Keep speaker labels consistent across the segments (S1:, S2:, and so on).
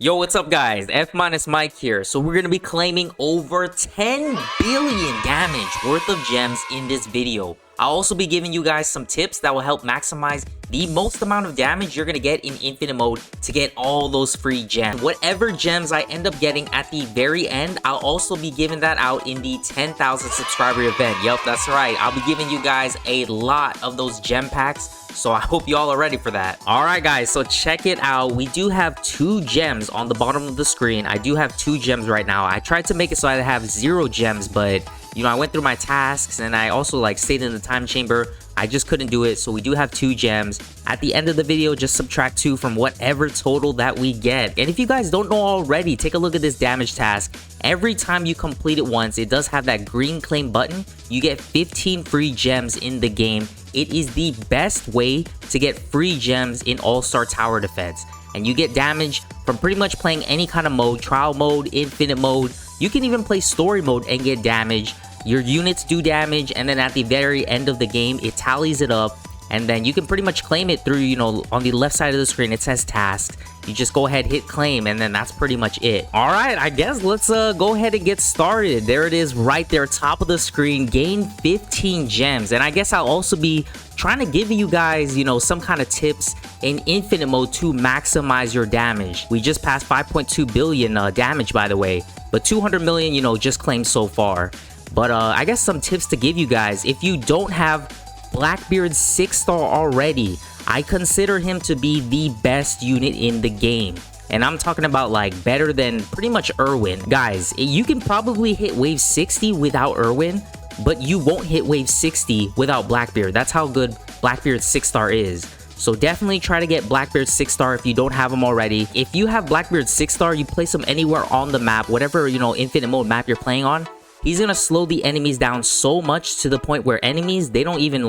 S1: Yo, what's up guys? F-Mike here. So we're gonna be claiming over 10 billion damage worth of gems in this video. I'll also be giving you guys some tips that will help maximize the most amount of damage you're gonna get in infinite mode to get all those free gems. Whatever gems I end up getting at the very end, I'll also be giving that out in the 10,000 subscriber event. Yup, that's right. I'll be giving you guys a lot of those gem packs. So I hope y'all are ready for that. Alright guys, so check it out. We do have 2 gems on the bottom of the screen. I do have 2 gems right now. I tried to make it so I have 0 gems, but you know, I went through my tasks and I also stayed in the time chamber. I just couldn't do it, so we do have 2 gems. At the end of the video, just subtract 2 from whatever total that we get. And if you guys don't know already, take a look at this damage task. Every time you complete it once, it does have that green claim button. You get 15 free gems in the game. It is the best way to get free gems in All-Star Tower Defense. And you get damage from pretty much playing any kind of mode, trial mode, infinite mode. You can even play story mode and get damage. Your units do damage, and then at the very end of the game, it tallies it up. And then you can pretty much claim it through, you know, on the left side of the screen, it says tasks. You just go ahead, hit claim, and then that's pretty much it. All right, I guess let's go ahead and get started. There it is right there, top of the screen. Gain 15 gems. And I guess I'll also be trying to give you guys, you know, some kind of tips in infinite mode to maximize your damage. We just passed 5.2 billion damage, by the way, but 200 million, you know, just claimed so far. But I guess some tips to give you guys. If you don't have Blackbeard's 6-star already, I consider him to be the best unit in the game. And I'm talking about like better than pretty much Irwin. Guys, you can probably hit wave 60 without Irwin, but you won't hit wave 60 without Blackbeard. That's how good Blackbeard's 6-star is. So definitely try to get Blackbeard's 6-star if you don't have him already. If you have Blackbeard's 6-star, you place him anywhere on the map, whatever, you know, infinite mode map you're playing on. He's gonna slow the enemies down so much to the point where enemies, they don't even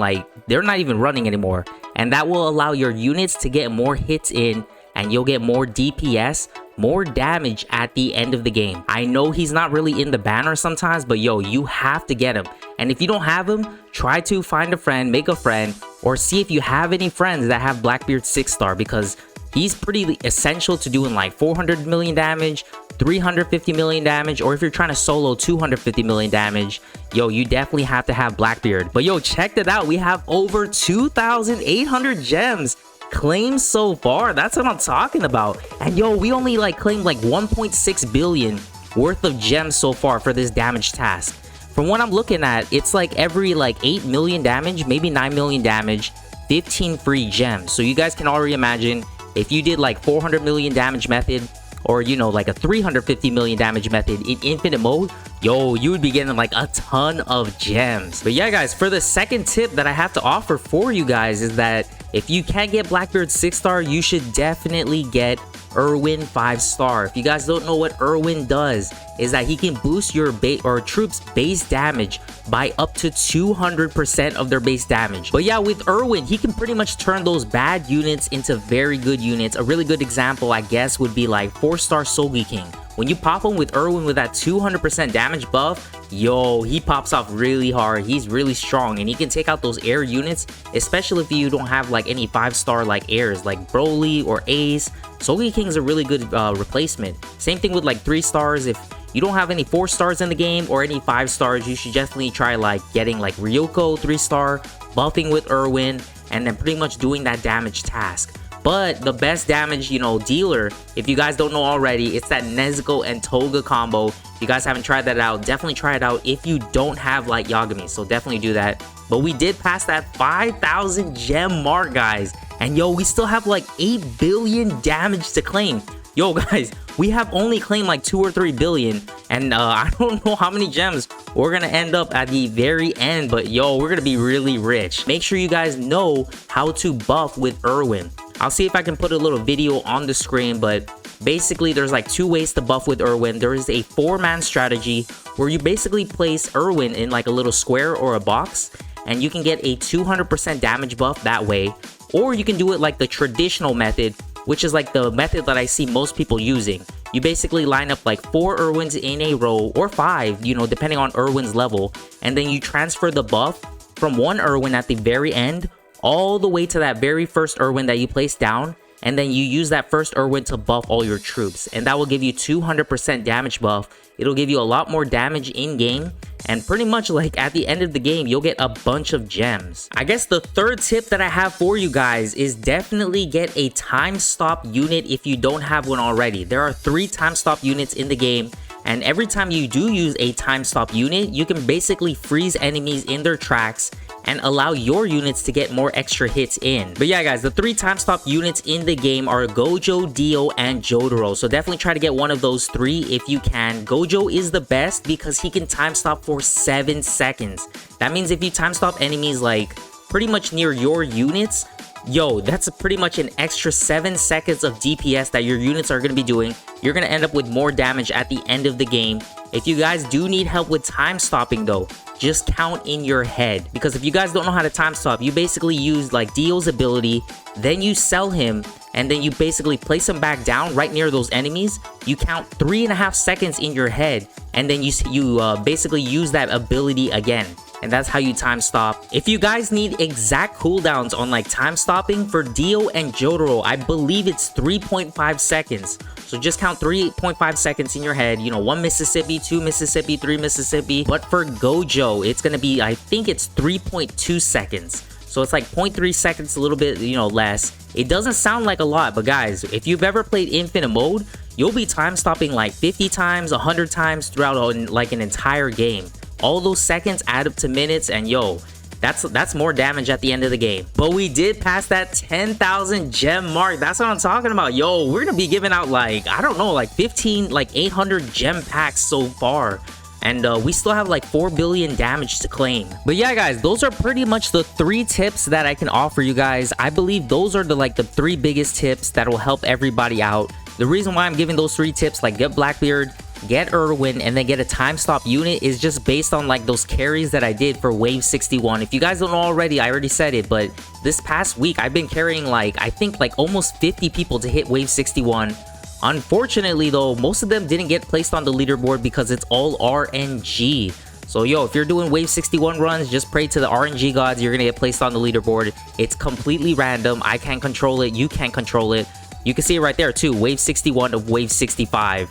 S1: they're not even running anymore. And that will allow your units to get more hits in, and you'll get more DPS, more damage at the end of the game. I know he's not really in the banner sometimes, but yo, you have to get him. And if you don't have him, try to find a friend, make a friend, or see if you have any friends that have Blackbeard 6-star, because he's pretty essential to doing like 400 million damage, 350 million damage, or if you're trying to solo 250 million damage, yo, you definitely have to have Blackbeard. But yo, check that out. We have over 2,800 gems claimed so far. That's what I'm talking about. And yo, we only claimed 1.6 billion worth of gems so far for this damage task. From what I'm looking at, it's like every 8 million damage, maybe 9 million damage, 15 free gems. So you guys can already imagine if you did 400 million damage method, or you know, a 350 million damage method in infinite mode, yo, you would be getting a ton of gems. But yeah guys, for the second tip that I have to offer for you guys is that if you can't get Blackbeard 6-star, you should definitely get Irwin 5-star. If you guys don't know what Irwin does, is that he can boost your troops base damage by up to 200% of their base damage. But yeah, with Irwin, he can pretty much turn those bad units into very good units. A really good example, I guess, would be 4-star Sogi King. When you pop him with Irwin with that 200% damage buff, yo, he pops off really hard. He's really strong, and he can take out those air units, especially if you don't have any 5-star airs like Broly or Ace. Sogi King is a really good replacement. Same thing with 3-stars. If you don't have any 4-stars in the game or any 5-stars, you should definitely try getting Ryoko 3-star, buffing with Irwin, and then pretty much doing that damage task. But the best damage, you know, dealer, if you guys don't know already, it's that Nezuko and Toga combo. If you guys haven't tried that out, definitely try it out if you don't have Yagami. So definitely do that. But we did pass that 5,000 gem mark, guys. And yo, we still have 8 billion damage to claim. Yo guys, we have only claimed 2 or 3 billion, and I don't know how many gems we're gonna end up at the very end, but yo, we're gonna be really rich. Make sure you guys know how to buff with Irwin. I'll see if I can put a little video on the screen, but basically there's 2 ways to buff with Irwin. There is a 4-man strategy where you basically place Irwin in a little square or a box, and you can get a 200% damage buff that way. Or you can do it the traditional method, which is the method that I see most people using. You basically line up 4 Irwins in a row, or 5, you know, depending on Irwin's level, and then you transfer the buff from one Irwin at the very end all the way to that very first Irwin that you place down, and then you use that first Irwin to buff all your troops, and that will give you 200% damage buff. It'll give you a lot more damage in game, and pretty much like at the end of the game, you'll get a bunch of gems. I guess the third tip that I have for you guys is definitely get a time stop unit if you don't have one already. There are 3 time stop units in the game, and every time you do use a time stop unit, you can basically freeze enemies in their tracks and allow your units to get more extra hits in. But yeah guys, the 3 time stop units in the game are Gojo, Dio, and Jotaro. So definitely try to get one of those 3 if you can. Gojo is the best because he can time stop for 7 seconds. That means if you time stop enemies like pretty much near your units, yo, that's pretty much an extra 7 seconds of DPS that your units are going to be doing. You're going to end up with more damage at the end of the game. If you guys do need help with time stopping though, just count in your head, because if you guys don't know how to time stop, you basically use like Dio's ability, then you sell him, and then you basically place him back down right near those enemies. You count 3.5 seconds in your head, and then you basically use that ability again, and that's how you time stop. If you guys need exact cooldowns on like time stopping for Dio and Jotaro, I believe it's 3.5 seconds. So just count 3.5 seconds in your head, you know, 1 Mississippi, 2 Mississippi, 3 Mississippi. But for Gojo, it's gonna be, I think it's 3.2 seconds. So it's like 0.3 seconds, a little bit, you know, less. It doesn't sound like a lot, but guys, if you've ever played infinite mode, you'll be time stopping like 50 times, 100 times throughout like an entire game. All those seconds add up to minutes, and yo, that's more damage at the end of the game. But we did pass that 10,000 gem mark. That's what I'm talking about. Yo, we're gonna be giving out like, I don't know, like 800 gem packs so far. And we still have like 4 billion damage to claim. But yeah guys, those are pretty much the 3 tips that I can offer you guys. I believe those are the 3 biggest tips that will help everybody out. The reason why I'm giving those 3 tips, like get Blackbeard, get Irwin, and then get a time stop unit, is just based on like those carries that I did for wave 61. If you guys don't know already, I already said it, but this past week I've been carrying like, I think like almost 50 people to hit wave 61. Unfortunately though, most of them didn't get placed on the leaderboard because it's all RNG. So yo, if you're doing wave 61 runs, just pray to the RNG gods, you're gonna get placed on the leaderboard. It's completely random. I can't control it, you can't control it. You can see it right there too, wave 61 of wave 65.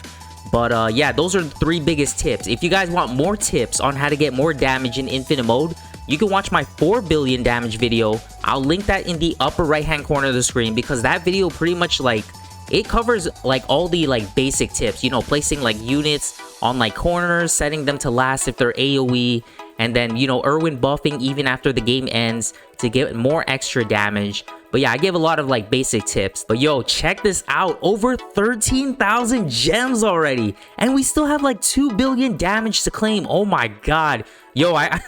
S1: But yeah, those are the 3 biggest tips. If you guys want more tips on how to get more damage in infinite mode, you can watch my 4 billion damage video. I'll link that in the upper right hand corner of the screen, because that video pretty much like, it covers like all the like basic tips, you know, placing like units on like corners, setting them to last if they're AoE, and then, you know, Irwin buffing even after the game ends to get more extra damage. But yeah, I give a lot of like basic tips. But yo, check this out, over 13,000 gems already, and we still have like 2 billion damage to claim. Oh my god. Yo, I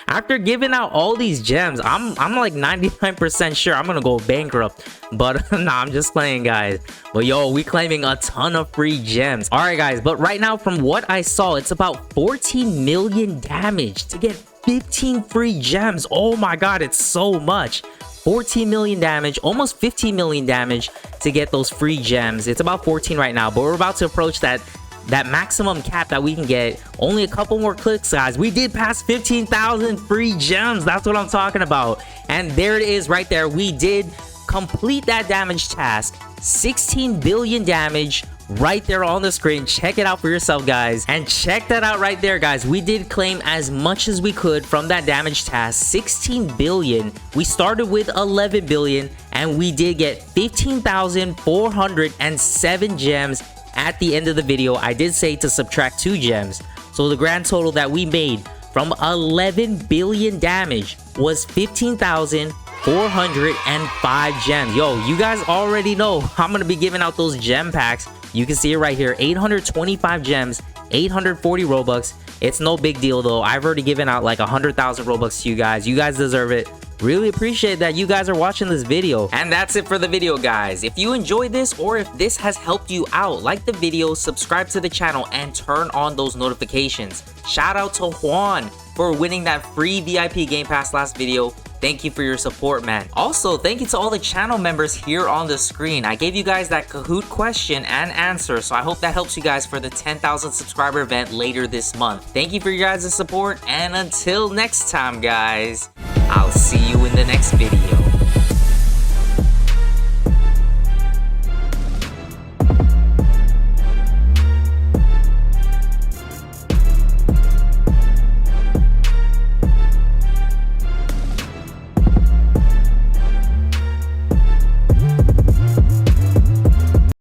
S1: after giving out all these gems, I'm like 99% sure I'm gonna go bankrupt. But nah, I'm just playing guys. But yo, we claiming a ton of free gems. All right guys, but right now from what I saw, it's about 14 million damage to get 15 free gems. Oh my god, it's so much. 14 million damage, almost 15 million damage to get those free gems. It's about 14 right now, but we're about to approach that maximum cap that we can get. Only a couple more clicks, guys. We did pass 15,000 free gems. That's what I'm talking about. And there it is right there. We did complete that damage task. 16 billion damage right there on the screen. Check it out for yourself, guys. And check that out right there, guys. We did claim as much as we could from that damage task. 16 billion. We started with 11 billion, and we did get 15,407 gems at the end of the video. I did say to subtract 2 gems. So the grand total that we made from 11 billion damage was 15,405 gems. Yo, you guys already know I'm gonna be giving out those gem packs. You can see it right here, 825 gems, 840 Robux. It's no big deal though. I've already given out like 100,000 Robux to you guys. You guys deserve it. Really appreciate that you guys are watching this video. And that's it for the video, guys. If you enjoyed this, or if this has helped you out, like the video, subscribe to the channel, and turn on those notifications. Shout out to Juan for winning that free VIP Game Pass last video. Thank you for your support, man. Also, thank you to all the channel members here on the screen. I gave you guys that Kahoot question and answer, so I hope that helps you guys for the 10,000 subscriber event later this month. Thank you for your guys' support, and until next time, guys, I'll see you in the next video.